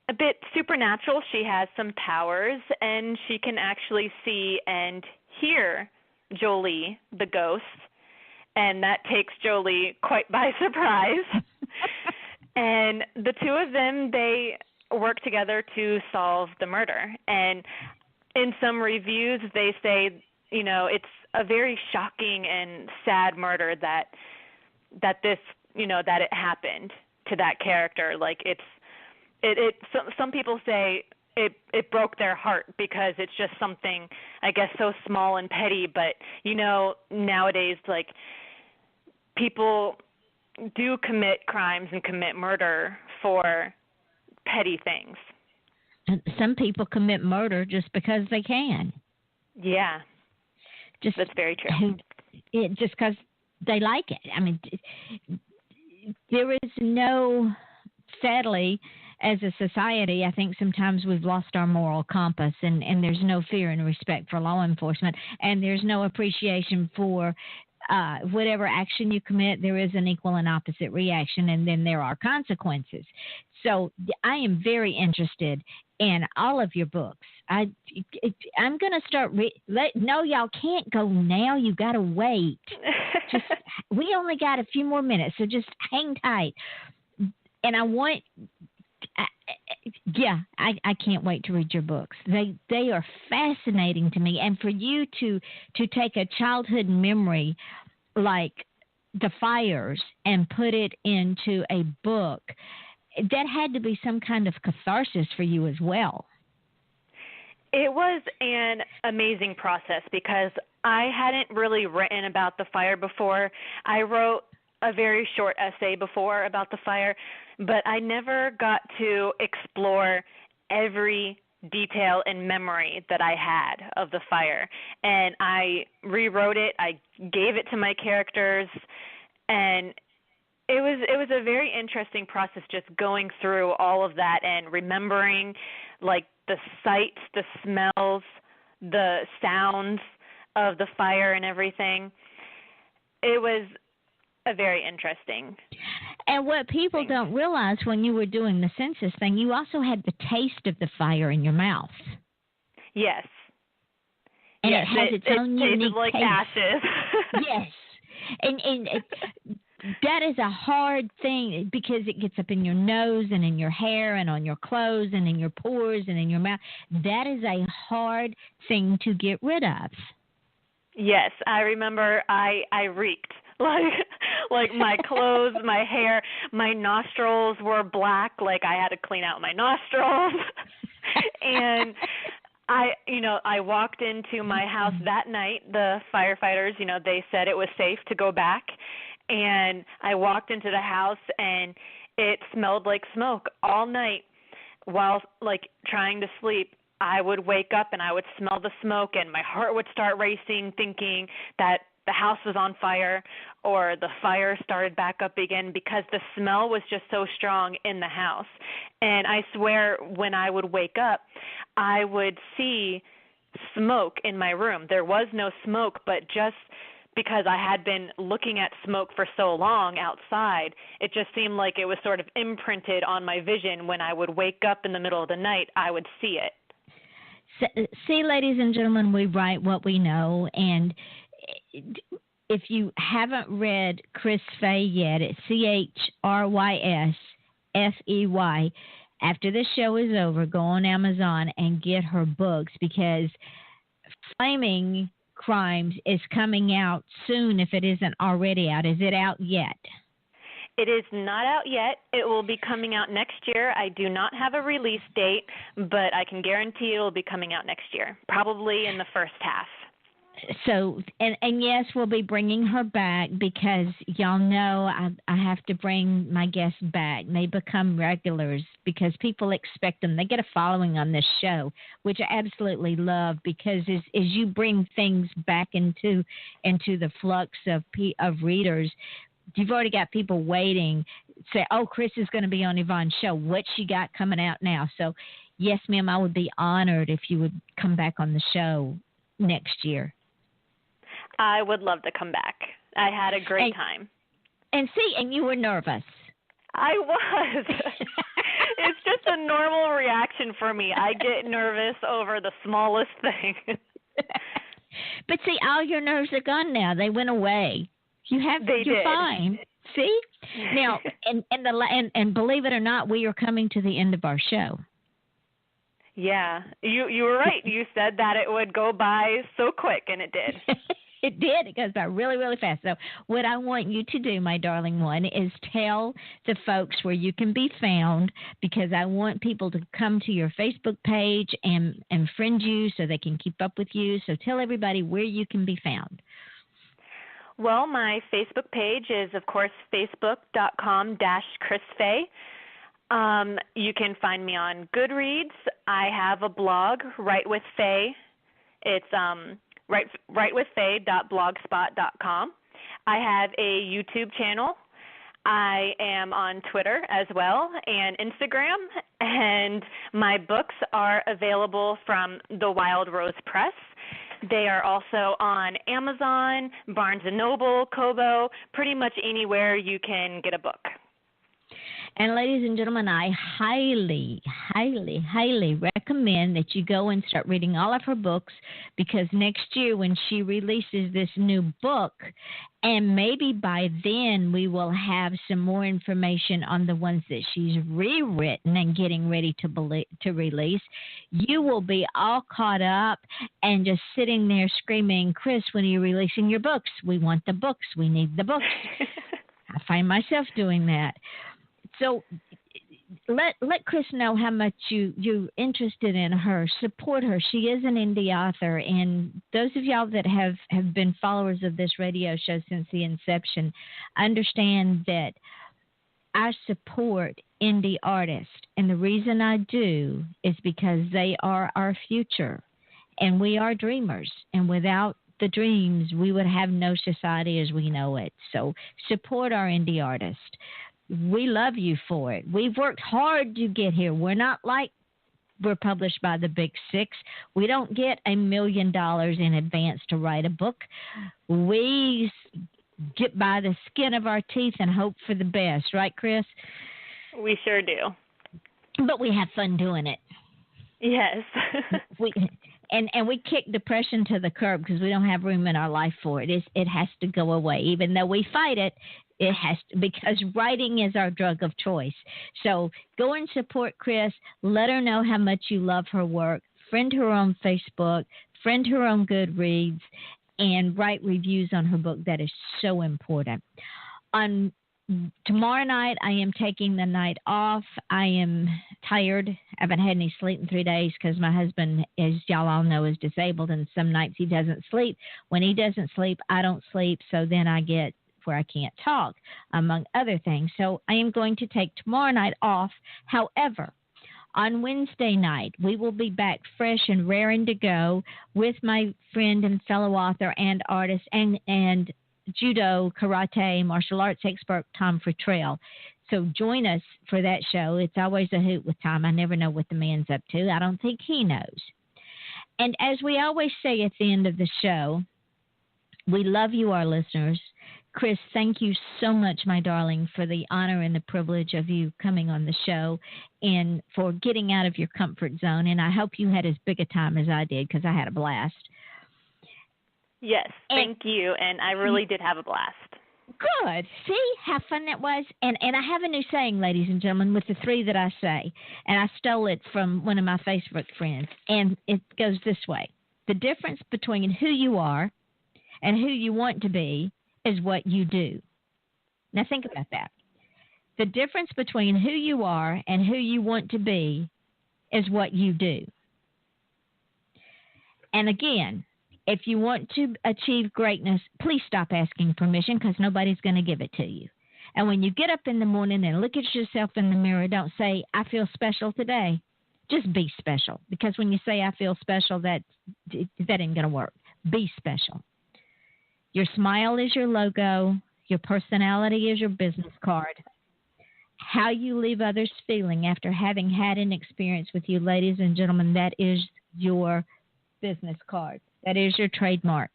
a bit supernatural. She has some powers, and she can actually see and hear Jolie, the ghost. And that takes Jolie quite by surprise. And the two of them, they work together to solve the murder. And in some reviews, they say, you know, it's a very shocking and sad murder that this, you know, that it happened to that character. Like some people say it broke their heart because it's just something, I guess, so small and petty. But, nowadays, like, people do commit crimes and commit murder for petty things. Some people commit murder just because they can. Yeah, that's very true. Just because they like it. I mean, there is no, sadly, as a society, I think sometimes we've lost our moral compass, and there's no fear and respect for law enforcement, and there's no appreciation for whatever action you commit. There is an equal and opposite reaction, and then there are consequences. So I am very interested in all of your books. I'm going to start. No, y'all can't go now. You got to wait. We only got a few more minutes, so just hang tight. And I want. I can't wait to read your books. They are fascinating to me, and for you to take a childhood memory like the fires and put it into a book, that had to be some kind of catharsis for you as well. It was an amazing process because I hadn't really written about the fire before. I wrote a very short essay before about the fire, but I never got to explore every detail and memory that I had of the fire. And I rewrote it. I gave it to my characters, and it was a very interesting process, just going through all of that and remembering, like, the sights, the smells, the sounds of the fire and everything. It was a very interesting. And what people don't realize, when you were doing the census thing, you also had the taste of the fire in your mouth. Yes. And yes, it has its own unique like taste. ashes. Yes. And that is a hard thing because it gets up in your nose and in your hair and on your clothes and in your pores and in your mouth. That is a hard thing to get rid of. Yes, I remember I reeked. Like my clothes, my hair, my nostrils were black, like I had to clean out my nostrils. And I walked into my house that night. The firefighters, they said it was safe to go back. And I walked into the house, and it smelled like smoke all night. While, like, trying to sleep, I would wake up and I would smell the smoke, and my heart would start racing, thinking that the house was on fire or the fire started back up again, because the smell was just so strong in the house. And I swear, when I would wake up, I would see smoke in my room. There was no smoke, but just because I had been looking at smoke for so long outside, it just seemed like it was sort of imprinted on my vision. When I would wake up in the middle of the night, I would see it. See, ladies and gentlemen, we write what we know. And if you haven't read Chrys Fey yet, it's ChrysFey. After this show is over, go on Amazon and get her books, because Flaming Crimes is coming out soon, if it isn't already out. Is it out yet? It is not out yet. It will be coming out next year. I do not have a release date, but I can guarantee it will be coming out next year, probably in the first half. So, and yes, we'll be bringing her back, because y'all know I have to bring my guests back. They become regulars because people expect them. They get a following on this show, which I absolutely love, because as you bring things back into the flux of readers, you've already got people waiting. Say, oh, Chrys is going to be on Yvonne's show. What she got coming out now? So, yes, ma'am, I would be honored if you would come back on the show next year. I would love to come back. I had a great time. And you were nervous. I was. It's just a normal reaction for me. I get nervous over the smallest thing. But see, all your nerves are gone now. They went away. You're fine. See? Now, and believe it or not, we are coming to the end of our show. Yeah, you were right. You said that it would go by so quick, and it did. It did. It goes by really, really fast. So what I want you to do, my darling one, is tell the folks where you can be found, because I want people to come to your Facebook page and friend you so they can keep up with you. So tell everybody where you can be found. Well, my Facebook page is, of course, facebook.com/Chrys Fey. You can find me on Goodreads. I have a blog, Write with Fey. It's writewithfey.blogspot.com. I have a YouTube channel. I am on Twitter as well and Instagram, and my books are available from the Wild Rose Press. They are also on Amazon, Barnes & Noble, Kobo, pretty much anywhere you can get a book. And ladies and gentlemen, I highly, highly, highly recommend that you go and start reading all of her books, because next year when she releases this new book, and maybe by then we will have some more information on the ones that she's rewritten and getting ready to release, you will be all caught up and just sitting there screaming, Chrys, when are you releasing your books? We want the books. We need the books. I find myself doing that. So let Chrys know how much you're interested in her. Support her. She is an indie author. And those of y'all that have been followers of this radio show since the inception understand that I support indie artists. And the reason I do is because they are our future. And we are dreamers. And without the dreams, we would have no society as we know it. So support our indie artists. We love you for it. We've worked hard to get here. We're not like we're published by the Big Six. We don't get $1 million in advance to write a book. We get by the skin of our teeth and hope for the best. Right, Chrys? We sure do. But we have fun doing it. Yes. And we kick depression to the curb because we don't have room in our life for it. It has to go away. Even though we fight it, it has to, because writing is our drug of choice. So go and support Chrys. Let her know how much you love her work. Friend her on Facebook. Friend her on Goodreads. And write reviews on her book. That is so important. On tomorrow night, I am taking the night off. I am tired. I haven't had any sleep in 3 days because my husband, as y'all all know, is disabled. And some nights he doesn't sleep. When he doesn't sleep, I don't sleep. So then I get where I can't talk, among other things. So I am going to take tomorrow night off. However, on Wednesday night, we will be back fresh and raring to go with my friend and fellow author and artist and judo, karate, martial arts expert, Tom Fertrell. So join us for that show. It's always a hoot with Tom. I never know what the man's up to. I don't think he knows. And as we always say at the end of the show, we love you, our listeners. Chrys, thank you so much, my darling, for the honor and the privilege of you coming on the show and for getting out of your comfort zone. And I hope you had as big a time as I did, because I had a blast. Yes, thank you. And I really did have a blast. Good. See how fun that was? And I have a new saying, ladies and gentlemen, with the three that I say. And I stole it from one of my Facebook friends. And it goes this way. The difference between who you are and who you want to be is what you do. Now think about that. The difference between who you are and who you want to be is what you do. And again, if you want to achieve greatness, please stop asking permission, because nobody's going to give it to you. And when you get up in the morning and look at yourself in the mirror, don't say, I feel special today. Just be special. Because when you say I feel special, that ain't going to work. Be special. Your smile is your logo. Your personality is your business card. How you leave others feeling after having had an experience with you, ladies and gentlemen, that is your business card. That is your trademark.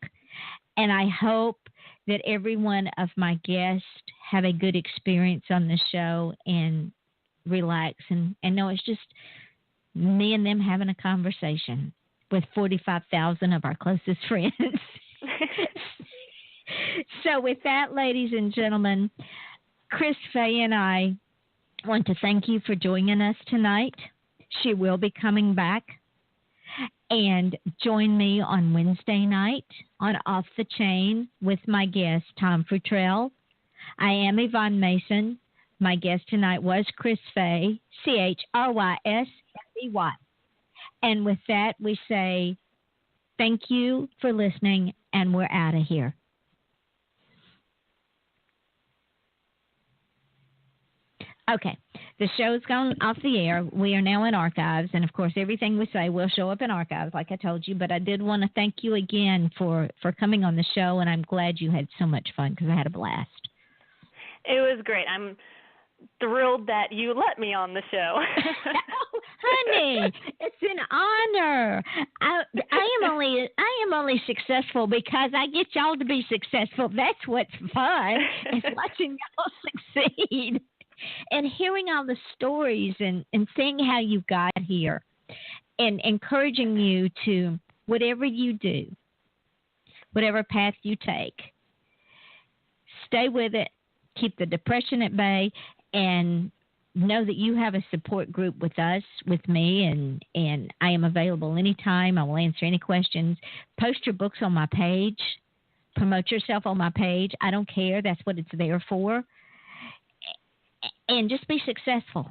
And I hope that every one of my guests have a good experience on the show and relax and know it's just me and them having a conversation with 45,000 of our closest friends. So with that, ladies and gentlemen, Chrys Fey and I want to thank you for joining us tonight. She will be coming back. And join me on Wednesday night on Off the Chain with my guest, Tom Futrell. I am Yvonne Mason. My guest tonight was Chrys Fey, ChrysFey. And with that, we say thank you for listening, and we're out of here. Okay, the show's gone off the air. We are now in archives, and of course, everything we say will show up in archives, like I told you. But I did want to thank you again for coming on the show, and I'm glad you had so much fun because I had a blast. It was great. I'm thrilled that you let me on the show. Oh, honey, it's an honor. I am only successful because I get y'all to be successful. That's what's fun, is watching y'all succeed. And hearing all the stories and seeing how you got here and encouraging you to, whatever you do, whatever path you take, stay with it, keep the depression at bay, and know that you have a support group with us, with me, and I am available anytime. I will answer any questions. Post your books on my page. Promote yourself on my page. I don't care. That's what it's there for. And just be successful,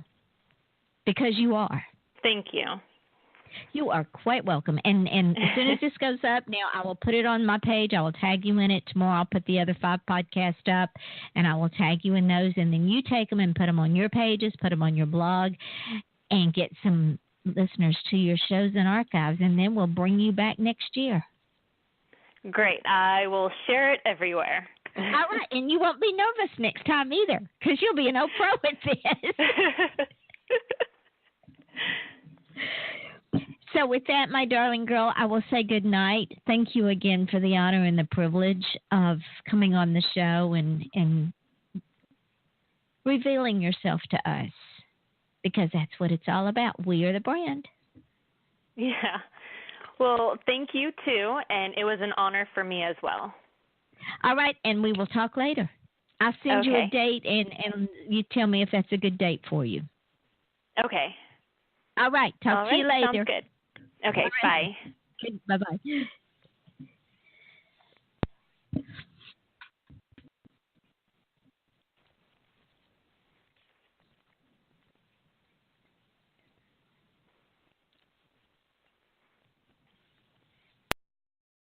because you are. Thank you. You are quite welcome. And as soon as this goes up, now I will put it on my page. I will tag you in it. Tomorrow I'll put the other 5 podcasts up, and I will tag you in those. And then you take them and put them on your pages, put them on your blog, and get some listeners to your shows and archives. And then we'll bring you back next year. Great. I will share it everywhere. All right, and you won't be nervous next time either, because you'll be an old pro at this. So with that, my darling girl, I will say good night. Thank you again for the honor and the privilege of coming on the show and revealing yourself to us, because that's what it's all about. We are the brand. Yeah. Well, thank you, too, and it was an honor for me as well. All right, and we will talk later. I'll send you a date, and you tell me if that's a good date for you. Okay. All right, talk to you later. Sounds good. Okay, bye. Bye-bye.